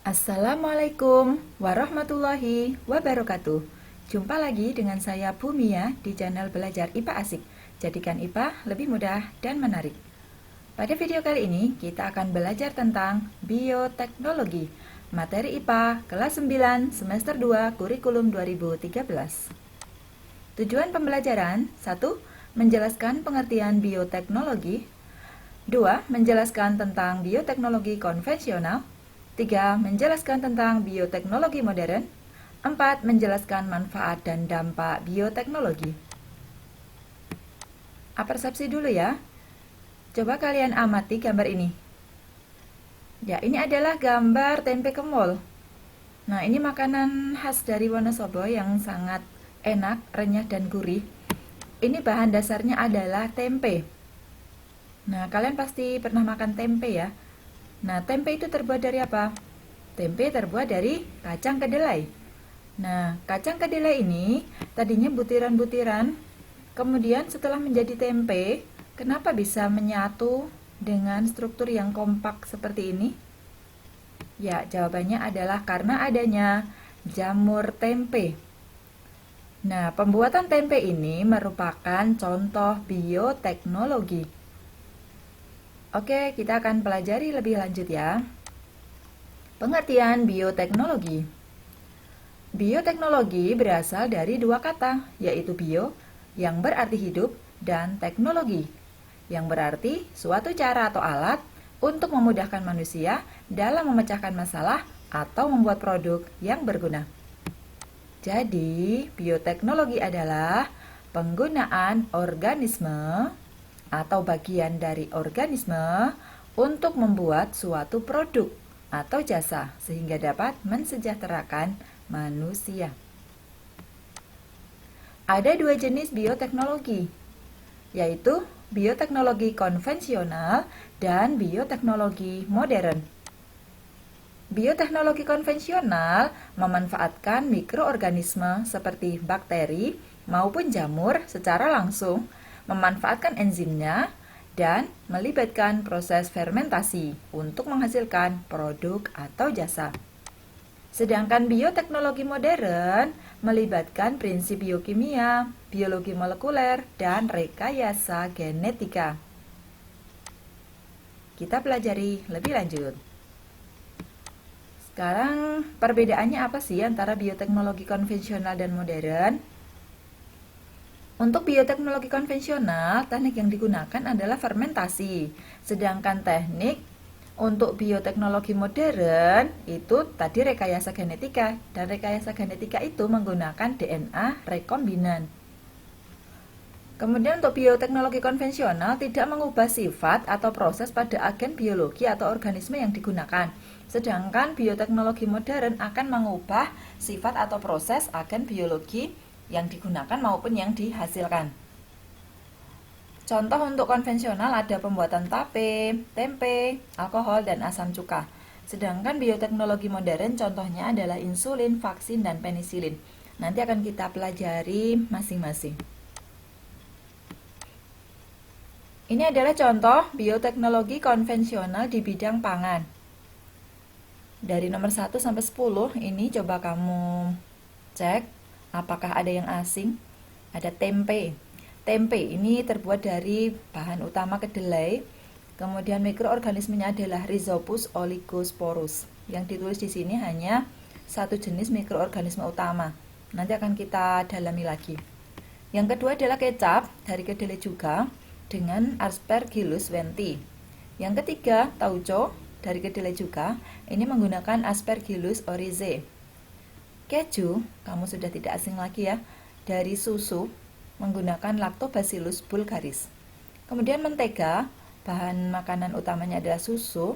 Assalamualaikum warahmatullahi wabarakatuh. Jumpa lagi dengan saya Bu Mia di channel Belajar IPA Asik. Jadikan IPA lebih mudah dan menarik. Pada video kali ini kita akan belajar tentang bioteknologi, materi IPA kelas 9 semester 2 kurikulum 2013. Tujuan pembelajaran: 1. Menjelaskan pengertian bioteknologi. 2. Menjelaskan tentang bioteknologi konvensional. 3. Menjelaskan tentang bioteknologi modern. 4. Menjelaskan manfaat dan dampak bioteknologi. Persepsi dulu ya. Coba kalian amati gambar ini. Ya, ini adalah gambar tempe kemul. Nah, ini makanan khas dari Wonosobo yang sangat enak, renyah, dan gurih. Ini bahan dasarnya adalah tempe. Nah, kalian pasti pernah makan tempe ya. Nah, tempe itu terbuat dari apa? Tempe terbuat dari kacang kedelai. Nah, kacang kedelai ini tadinya butiran-butiran, kemudian setelah menjadi tempe, kenapa bisa menyatu dengan struktur yang kompak seperti ini? Ya, jawabannya adalah karena adanya jamur tempe. Nah, pembuatan tempe ini merupakan contoh bioteknologi. Oke, kita akan pelajari lebih lanjut ya. Pengertian bioteknologi. Bioteknologi berasal dari dua kata, yaitu bio, yang berarti hidup, dan teknologi, yang berarti suatu cara atau alat untuk memudahkan manusia dalam memecahkan masalah atau membuat produk yang berguna. Jadi, bioteknologi adalah penggunaan organisme atau bagian dari organisme untuk membuat suatu produk atau jasa sehingga dapat mensejahterakan manusia. Ada dua jenis bioteknologi, yaitu bioteknologi konvensional dan bioteknologi modern. Bioteknologi konvensional memanfaatkan mikroorganisme seperti bakteri maupun jamur secara langsung, memanfaatkan enzimnya, dan melibatkan proses fermentasi untuk menghasilkan produk atau jasa. Sedangkan bioteknologi modern melibatkan prinsip biokimia, biologi molekuler, dan rekayasa genetika. Kita pelajari lebih lanjut. Sekarang perbedaannya apa sih antara bioteknologi konvensional dan modern? Untuk bioteknologi konvensional, teknik yang digunakan adalah fermentasi. Sedangkan teknik untuk bioteknologi modern itu tadi rekayasa genetika. Dan rekayasa genetika itu menggunakan DNA rekombinan. Kemudian untuk bioteknologi konvensional tidak mengubah sifat atau proses pada agen biologi atau organisme yang digunakan. Sedangkan bioteknologi modern akan mengubah sifat atau proses agen biologi yang digunakan maupun yang dihasilkan. Contoh untuk konvensional ada pembuatan tape, tempe, alkohol, dan asam cuka. Sedangkan bioteknologi modern contohnya adalah insulin, vaksin, dan penisilin. Nanti akan kita pelajari masing-masing. Ini adalah contoh bioteknologi konvensional di bidang pangan. Dari nomor 1 sampai 10 ini coba kamu cek apakah ada yang asing. Ada tempe. Tempe ini terbuat dari bahan utama kedelai. Kemudian mikroorganismenya adalah Rhizopus oligosporus. Yang ditulis di sini hanya satu jenis mikroorganisme utama. Nanti akan kita dalami lagi. Yang kedua adalah kecap dari kedelai juga dengan Aspergillus wenti. Yang ketiga, tauco dari kedelai juga. Ini menggunakan Aspergillus oryzae. Keju, kamu sudah tidak asing lagi ya, dari susu menggunakan Lactobacillus bulgaris. Kemudian mentega, bahan makanan utamanya adalah susu,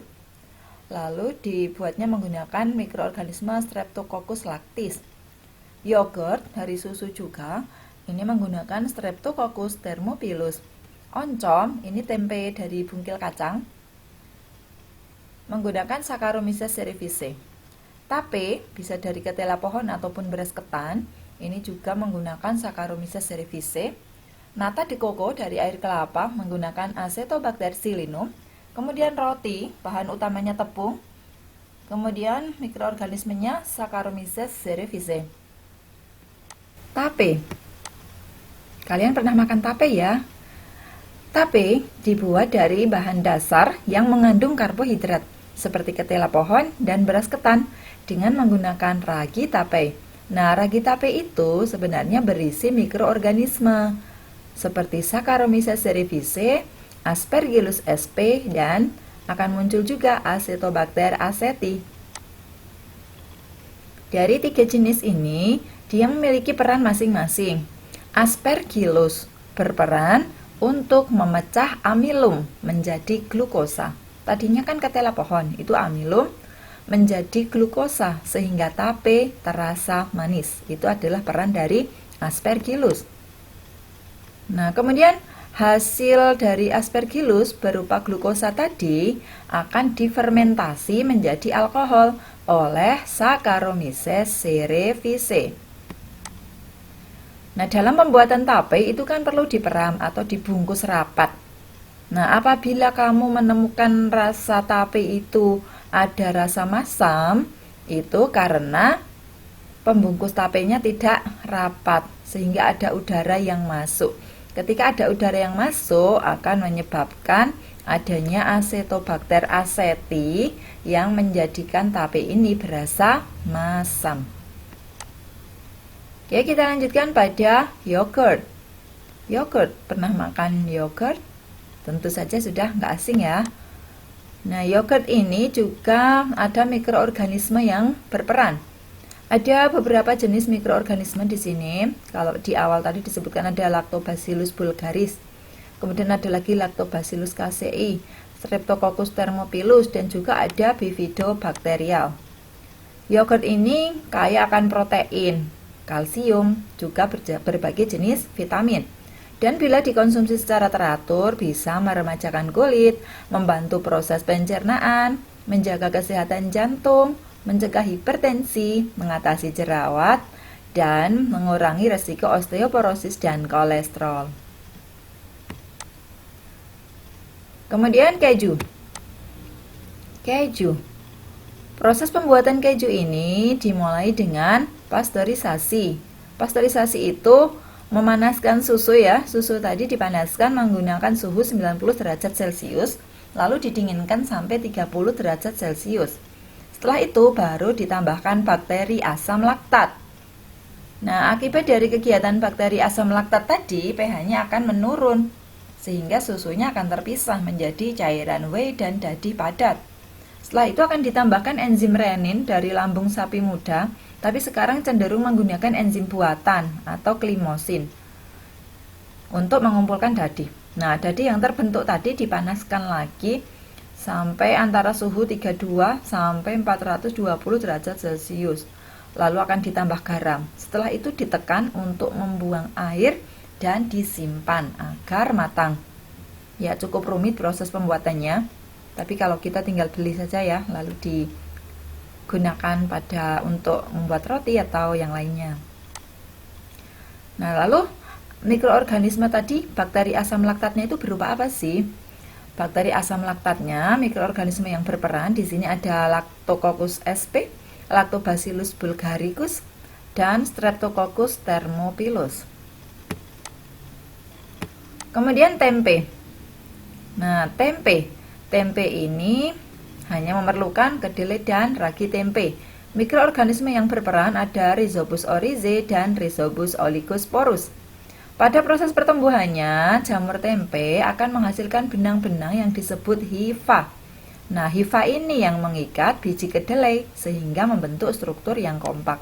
lalu dibuatnya menggunakan mikroorganisme Streptococcus lactis. Yogurt dari susu juga, ini menggunakan Streptococcus thermophilus. Oncom, ini tempe dari bungkil kacang, menggunakan Saccharomyces cerevisiae. Tape bisa dari ketela pohon ataupun beras ketan. Ini juga menggunakan Saccharomyces cerevisiae. Nata de coco dari air kelapa menggunakan Acetobacter psyllinum. Kemudian roti, bahan utamanya tepung, Kemudian mikroorganismenya Saccharomyces cerevisiae. Tape. Kalian pernah makan tape ya? Tape dibuat dari bahan dasar yang mengandung karbohidrat seperti ketela pohon dan beras ketan dengan menggunakan ragi tape. Nah, ragi tape itu sebenarnya berisi mikroorganisme seperti Saccharomyces cerevisiae, Aspergillus sp, dan akan muncul juga Acetobacter aceti. Dari 3 jenis ini, dia memiliki peran masing-masing. Aspergillus berperan untuk memecah amilum menjadi glukosa. Tadinya kan ketela pohon, itu amilum menjadi glukosa sehingga tape terasa manis. Itu adalah peran dari Aspergillus. Nah, kemudian hasil dari Aspergillus berupa glukosa tadi akan difermentasi menjadi alkohol oleh Saccharomyces cerevisiae. Nah, dalam pembuatan tape itu kan perlu diperam atau dibungkus rapat. Nah, apabila kamu menemukan rasa tape itu ada rasa masam, itu karena pembungkus tapenya tidak rapat sehingga ada udara yang masuk. Ketika ada udara yang masuk akan menyebabkan adanya Acetobacter aceti yang menjadikan tape ini berasa masam. Oke, kita lanjutkan pada yogurt. Yogurt, pernah makan yogurt? Tentu saja sudah nggak asing ya. Nah, yogurt ini juga ada mikroorganisme yang berperan. Ada beberapa jenis mikroorganisme di sini. Kalau di awal tadi disebutkan ada Lactobacillus bulgaris. Kemudian ada lagi Lactobacillus casei, Streptococcus thermophilus, dan juga ada Bifidobacterial. Yogurt ini kaya akan protein, kalsium, juga berbagai jenis vitamin. Dan bila dikonsumsi secara teratur, bisa meremajakan kulit, membantu proses pencernaan, menjaga kesehatan jantung, mencegah hipertensi, mengatasi jerawat, dan mengurangi resiko osteoporosis dan kolesterol. Kemudian keju. Keju. Proses pembuatan keju ini dimulai dengan pasteurisasi. Pasteurisasi itu memanaskan susu ya. Susu tadi dipanaskan menggunakan suhu 90 derajat Celcius, lalu didinginkan sampai 30 derajat Celcius. Setelah itu baru ditambahkan bakteri asam laktat. Nah, akibat dari kegiatan bakteri asam laktat tadi, pH-nya akan menurun, sehingga susunya akan terpisah menjadi cairan whey dan dadi padat. Setelah itu akan ditambahkan enzim renin dari lambung sapi muda, tapi sekarang cenderung menggunakan enzim buatan atau klimosin untuk mengumpulkan dadi. Nah, dadi yang terbentuk tadi dipanaskan lagi sampai antara suhu 32 sampai 420 derajat Celcius. Lalu akan ditambah garam. Setelah itu ditekan untuk membuang air dan disimpan agar matang. Ya, cukup rumit proses pembuatannya. Tapi kalau kita tinggal beli saja ya, lalu digunakan untuk membuat roti atau yang lainnya. Nah, lalu mikroorganisme tadi, bakteri asam laktatnya itu berupa apa sih? Bakteri asam laktatnya, mikroorganisme yang berperan di sini ada Lactococcus sp, Lactobacillus bulgaricus, dan Streptococcus thermophilus. Kemudian tempe. Nah, tempe ini hanya memerlukan kedelai dan ragi tempe. Mikroorganisme yang berperan ada Rhizopus oryzae dan Rhizopus oligosporus. Pada proses pertumbuhannya, jamur tempe akan menghasilkan benang-benang yang disebut hifa. Nah, hifa ini yang mengikat biji kedelai sehingga membentuk struktur yang kompak.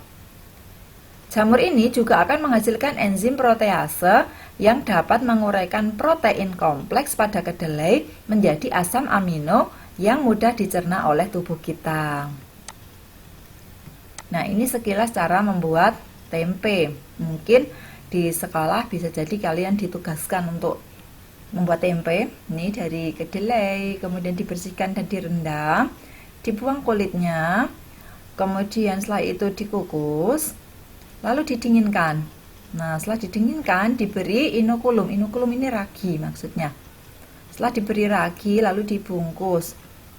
Jamur ini juga akan menghasilkan enzim protease yang dapat menguraikan protein kompleks pada kedelai menjadi asam amino yang mudah dicerna oleh tubuh kita. Nah, ini sekilas cara membuat tempe. Mungkin di sekolah bisa jadi kalian ditugaskan untuk membuat tempe. Ini dari kedelai, kemudian dibersihkan dan direndam, dibuang kulitnya, kemudian setelah itu dikukus, lalu didinginkan. Nah, setelah didinginkan diberi inokulum. Inokulum ini ragi maksudnya. Setelah diberi ragi lalu dibungkus.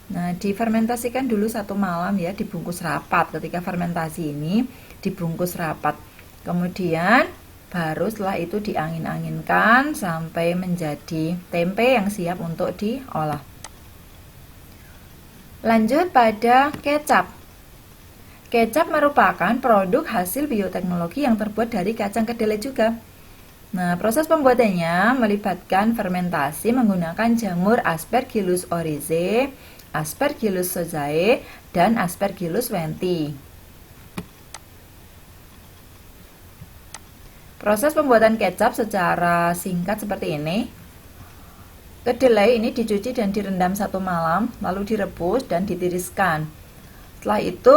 Nah, difermentasikan dulu 1 malam ya, dibungkus rapat. Ketika fermentasi ini dibungkus rapat. Kemudian baru setelah itu diangin-anginkan sampai menjadi tempe yang siap untuk diolah. Lanjut pada kecap. Kecap merupakan produk hasil bioteknologi yang terbuat dari kacang kedelai juga. Nah, proses pembuatannya melibatkan fermentasi menggunakan jamur Aspergillus oryzae, Aspergillus sozae, dan Aspergillus wenti. Proses pembuatan kecap secara singkat seperti ini. Kedelai ini dicuci dan direndam 1 malam, lalu direbus dan ditiriskan. Setelah itu,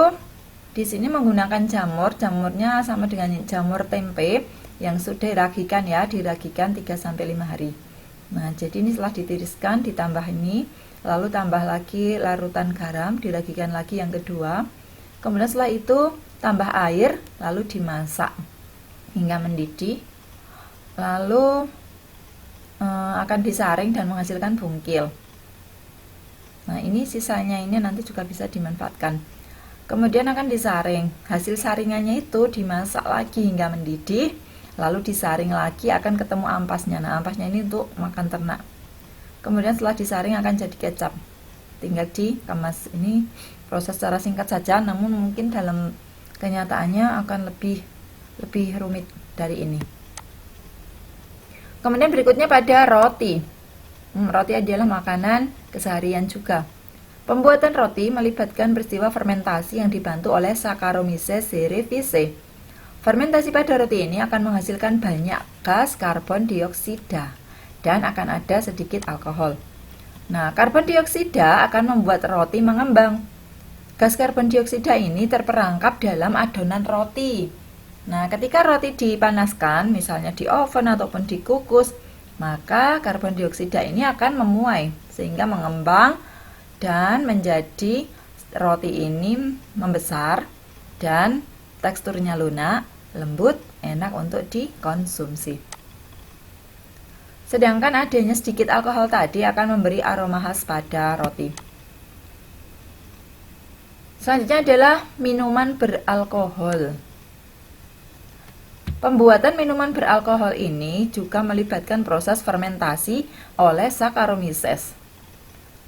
di sini menggunakan jamurnya sama dengan jamur tempe yang sudah diragikan ya, diragikan 3-5 hari. Nah, jadi ini setelah ditiriskan, ditambah ini, lalu tambah lagi larutan garam, diragikan lagi yang kedua. Kemudian setelah itu tambah air, lalu dimasak hingga mendidih. Lalu akan disaring dan menghasilkan bungkil. Nah, ini sisanya ini nanti juga bisa dimanfaatkan. Kemudian akan disaring. Hasil saringannya itu dimasak lagi hingga mendidih, lalu disaring lagi akan ketemu ampasnya. Nah, ampasnya ini untuk makan ternak. Kemudian setelah disaring akan jadi kecap. Tinggal dikemas. Ini proses secara singkat saja, namun mungkin dalam kenyataannya akan lebih rumit dari ini. Kemudian berikutnya pada roti. Roti adalah makanan keseharian juga. Pembuatan roti melibatkan peristiwa fermentasi yang dibantu oleh Saccharomyces cerevisiae. Fermentasi pada roti ini akan menghasilkan banyak gas karbon dioksida dan akan ada sedikit alkohol. Nah, karbon dioksida akan membuat roti mengembang. Gas karbon dioksida ini terperangkap dalam adonan roti. Nah, ketika roti dipanaskan, misalnya di oven ataupun dikukus, maka karbon dioksida ini akan memuai sehingga mengembang dan menjadi roti ini membesar dan teksturnya lunak, lembut, enak untuk dikonsumsi. Sedangkan adanya sedikit alkohol tadi akan memberi aroma khas pada roti. Selanjutnya adalah minuman beralkohol. Pembuatan minuman beralkohol ini juga melibatkan proses fermentasi oleh Saccharomyces.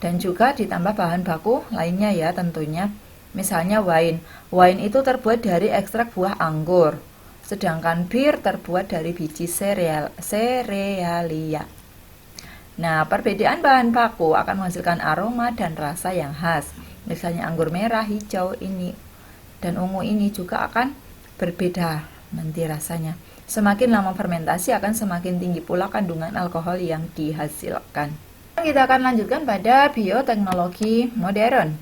Dan juga ditambah bahan baku lainnya ya tentunya. Misalnya wine. Wine itu terbuat dari ekstrak buah anggur. Sedangkan bir terbuat dari biji serealia. Nah, perbedaan bahan baku akan menghasilkan aroma dan rasa yang khas. Misalnya anggur merah, hijau ini dan ungu ini juga akan berbeda nanti rasanya. Semakin lama fermentasi akan semakin tinggi pula kandungan alkohol yang dihasilkan. Kita akan lanjutkan pada bioteknologi modern.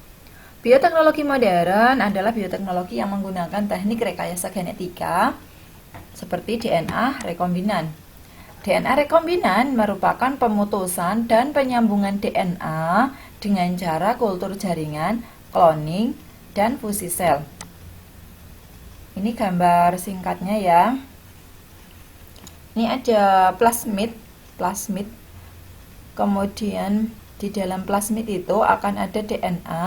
Bioteknologi modern adalah bioteknologi yang menggunakan teknik rekayasa genetika seperti DNA rekombinan. DNA rekombinan merupakan pemutusan dan penyambungan DNA dengan cara kultur jaringan, cloning, dan fusi sel. Ini gambar singkatnya ya. Ini ada plasmid. Kemudian di dalam plasmid itu akan ada DNA.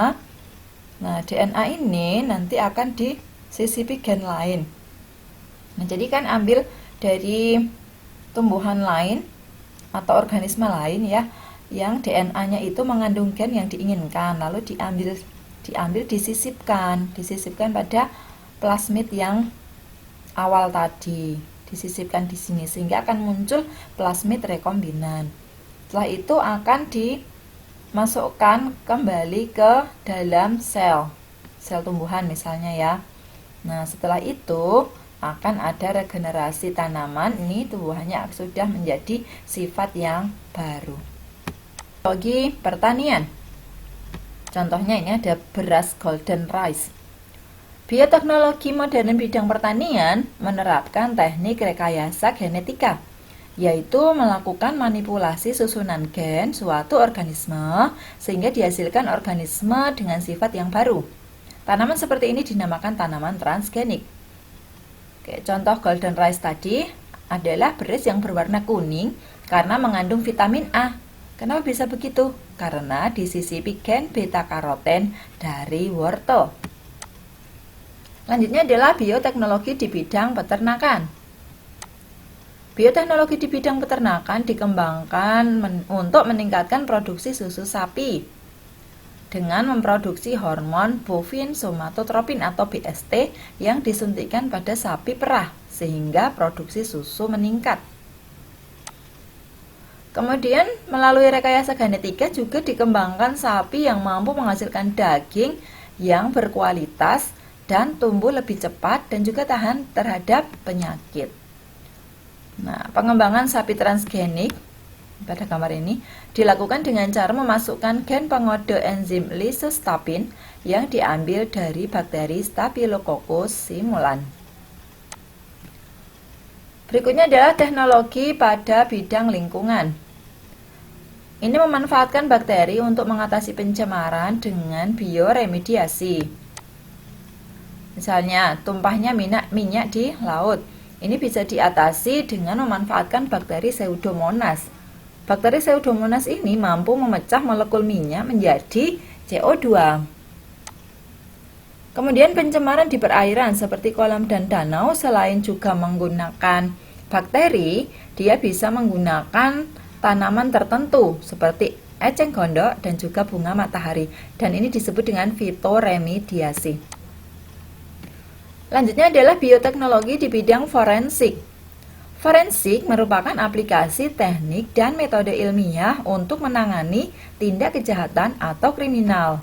Nah, DNA ini nanti akan disisipi gen lain. Nah, jadi kan ambil dari tumbuhan lain atau organisme lain ya, yang DNA-nya itu mengandung gen yang diinginkan, lalu diambil disisipkan pada plasmid yang awal tadi, disisipkan di sini sehingga akan muncul plasmid rekombinan. Setelah itu akan dimasukkan kembali ke dalam sel tumbuhan misalnya ya. Nah, setelah itu akan ada regenerasi tanaman. Ini tumbuhannya sudah menjadi sifat yang baru. Teknologi pertanian. Contohnya ini ada beras golden rice. Bioteknologi modern bidang pertanian menerapkan teknik rekayasa genetika, yaitu melakukan manipulasi susunan gen suatu organisme sehingga dihasilkan organisme dengan sifat yang baru. Tanaman seperti ini dinamakan tanaman transgenik. Oke, contoh golden rice tadi adalah beras yang berwarna kuning karena mengandung vitamin A. Kenapa bisa begitu? Karena disisipi gen beta karoten dari wortel. Lanjutnya adalah bioteknologi di bidang peternakan. Bioteknologi di bidang peternakan dikembangkan untuk meningkatkan produksi susu sapi dengan memproduksi hormon bovin somatotropin atau BST yang disuntikkan pada sapi perah sehingga produksi susu meningkat. Kemudian melalui rekayasa genetika juga dikembangkan sapi yang mampu menghasilkan daging yang berkualitas dan tumbuh lebih cepat dan juga tahan terhadap penyakit. Nah, pengembangan sapi transgenik pada gambar ini dilakukan dengan cara memasukkan gen pengode enzim lisostapin yang diambil dari bakteri Staphylococcus simulan. Berikutnya adalah teknologi pada bidang lingkungan. Ini memanfaatkan bakteri untuk mengatasi pencemaran dengan bioremediasi. Misalnya, tumpahnya minyak di laut. Ini bisa diatasi dengan memanfaatkan bakteri Pseudomonas. Bakteri Pseudomonas ini mampu memecah molekul minyak menjadi CO2. Kemudian pencemaran di perairan seperti kolam dan danau selain juga menggunakan bakteri, dia bisa menggunakan tanaman tertentu seperti eceng gondok dan juga bunga matahari. Dan ini disebut dengan fitoremediasi. Lanjutnya adalah bioteknologi di bidang forensik. Forensik merupakan aplikasi teknik dan metode ilmiah untuk menangani tindak kejahatan atau kriminal.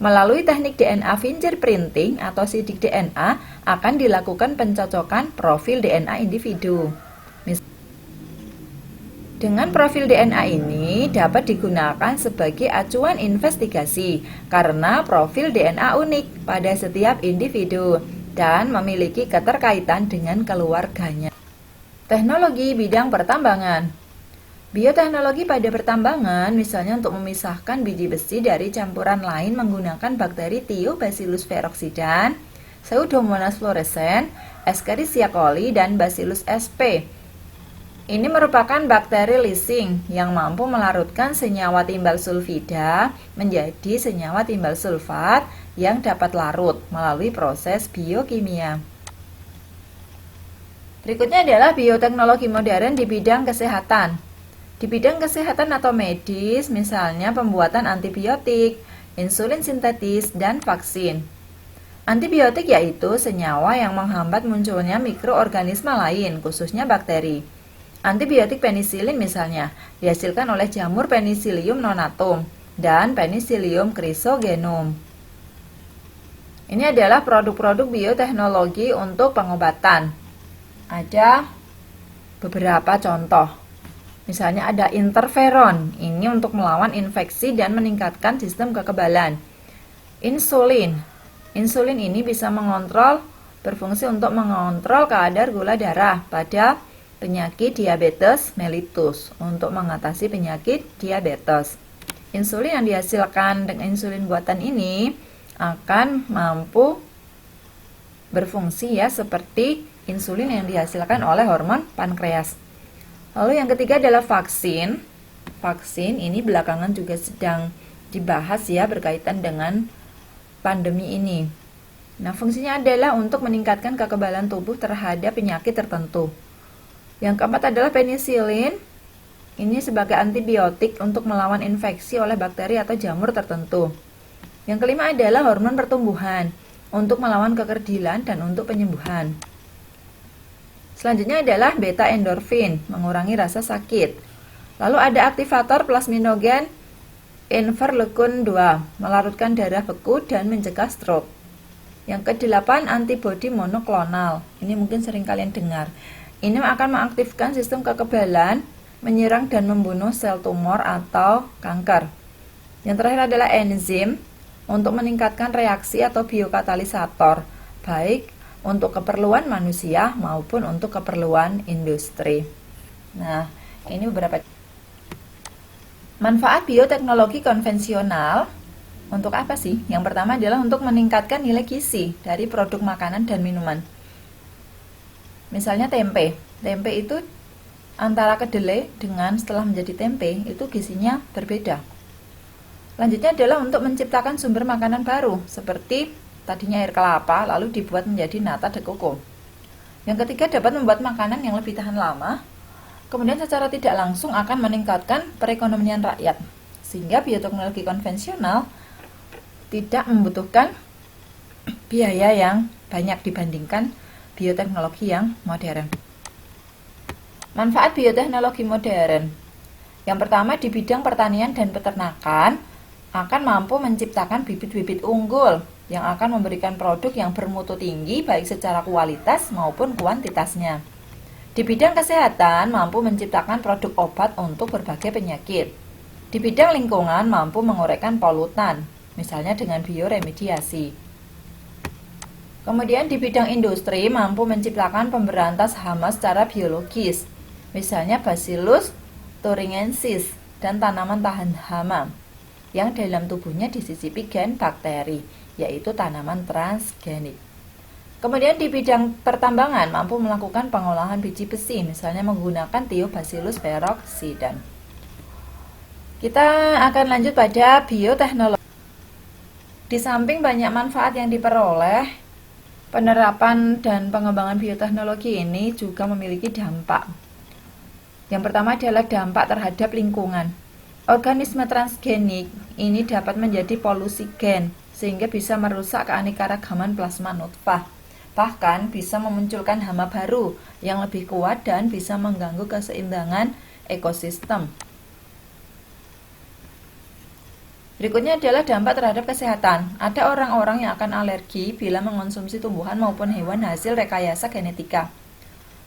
Melalui teknik DNA fingerprinting atau sidik DNA akan dilakukan pencocokan profil DNA individu. Dengan profil DNA ini dapat digunakan sebagai acuan investigasi karena profil DNA unik pada setiap individu dan memiliki keterkaitan dengan keluarganya. Teknologi bidang pertambangan. Bioteknologi pada pertambangan misalnya untuk memisahkan biji besi dari campuran lain menggunakan bakteri Thiobacillus peroxidans, Pseudomonas fluorescens, Escherichia coli, dan Bacillus sp. Ini merupakan bakteri lysing yang mampu melarutkan senyawa timbal sulfida menjadi senyawa timbal sulfat yang dapat larut melalui proses biokimia. Berikutnya adalah bioteknologi modern di bidang kesehatan. Di bidang kesehatan atau medis, misalnya pembuatan antibiotik, insulin sintetis, dan vaksin. Antibiotik yaitu senyawa yang menghambat munculnya mikroorganisme lain, khususnya bakteri. Antibiotik penisilin misalnya dihasilkan oleh jamur Penicillium nonatum dan Penicillium chrysogenum. Ini adalah produk-produk bioteknologi untuk pengobatan. Ada beberapa contoh. Misalnya ada interferon, ini untuk melawan infeksi dan meningkatkan sistem kekebalan. Insulin. Insulin ini bisa berfungsi untuk mengontrol kadar gula darah pada penyakit diabetes mellitus untuk mengatasi penyakit diabetes. Insulin yang dihasilkan dengan insulin buatan ini akan mampu berfungsi ya seperti insulin yang dihasilkan oleh hormon pankreas. Lalu yang ketiga adalah vaksin. Vaksin ini belakangan juga sedang dibahas ya berkaitan dengan pandemi ini. Nah, fungsinya adalah untuk meningkatkan kekebalan tubuh terhadap penyakit tertentu. Yang keempat adalah penisilin. Ini sebagai antibiotik untuk melawan infeksi oleh bakteri atau jamur tertentu. Yang kelima adalah hormon pertumbuhan untuk melawan kekerdilan dan untuk penyembuhan. Selanjutnya adalah beta endorfin, mengurangi rasa sakit. Lalu ada aktivator plasminogen interleukin 2, melarutkan darah beku dan mencegah stroke. Yang kedelapan antibodi monoklonal. Ini mungkin sering kalian dengar. Ini akan mengaktifkan sistem kekebalan, menyerang dan membunuh sel tumor atau kanker. Yang terakhir adalah enzim untuk meningkatkan reaksi atau biokatalisator, baik untuk keperluan manusia maupun untuk keperluan industri. Nah, ini beberapa manfaat bioteknologi konvensional. Untuk apa sih? Yang pertama adalah untuk meningkatkan nilai gizi dari produk makanan dan minuman. Misalnya tempe. Tempe itu antara kedelai dengan setelah menjadi tempe itu gizinya berbeda. Lanjutnya adalah untuk menciptakan sumber makanan baru, seperti tadinya air kelapa lalu dibuat menjadi nata de coco. Yang ketiga, dapat membuat makanan yang lebih tahan lama. Kemudian secara tidak langsung akan meningkatkan perekonomian rakyat, sehingga bioteknologi konvensional tidak membutuhkan biaya yang banyak dibandingkan bioteknologi yang modern. Manfaat bioteknologi modern. Yang pertama, di bidang pertanian dan peternakan akan mampu menciptakan bibit-bibit unggul yang akan memberikan produk yang bermutu tinggi baik secara kualitas maupun kuantitasnya. Di bidang kesehatan mampu menciptakan produk obat untuk berbagai penyakit. Di bidang lingkungan mampu menguraikan polutan, misalnya dengan bioremediasi. Kemudian di bidang industri mampu menciptakan pemberantas hama secara biologis, misalnya Bacillus thuringiensis dan tanaman tahan hama yang dalam tubuhnya disisipi gen bakteri, yaitu tanaman transgenik. Kemudian di bidang pertambangan mampu melakukan pengolahan biji besi, misalnya menggunakan Thiobacillus peroxidans. Kita akan lanjut pada bioteknologi. Di samping banyak manfaat yang diperoleh, penerapan dan pengembangan bioteknologi ini juga memiliki dampak. Yang pertama adalah dampak terhadap lingkungan. Organisme transgenik ini dapat menjadi polusi gen, sehingga bisa merusak keanekaragaman plasma nutfah. Bahkan bisa memunculkan hama baru yang lebih kuat dan bisa mengganggu keseimbangan ekosistem. Berikutnya adalah dampak terhadap kesehatan. Ada orang-orang yang akan alergi bila mengonsumsi tumbuhan maupun hewan hasil rekayasa genetika.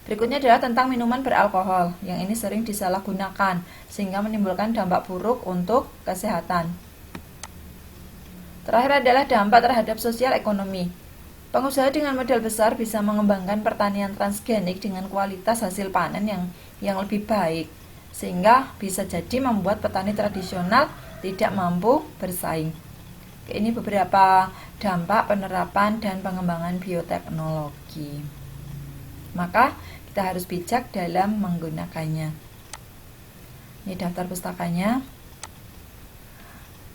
Berikutnya adalah tentang minuman beralkohol, yang ini sering disalahgunakan, sehingga menimbulkan dampak buruk untuk kesehatan. Terakhir adalah dampak terhadap sosial ekonomi. Pengusaha dengan modal besar bisa mengembangkan pertanian transgenik dengan kualitas hasil panen yang lebih baik, sehingga bisa jadi membuat petani tradisional tidak mampu bersaing. Ini beberapa dampak penerapan dan pengembangan bioteknologi. Maka kita harus bijak dalam menggunakannya. Ini daftar pustakanya.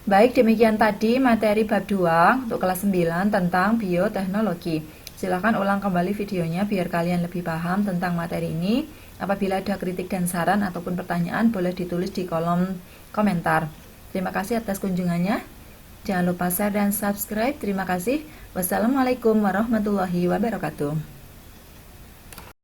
Baik, demikian tadi materi bab 2 untuk kelas 9 tentang bioteknologi. Silahkan ulang kembali videonya biar kalian lebih paham tentang materi ini. Apabila ada kritik dan saran ataupun pertanyaan, boleh ditulis di kolom komentar. Terima kasih atas kunjungannya. Jangan lupa share dan subscribe. Terima kasih. Wassalamualaikum warahmatullahi wabarakatuh.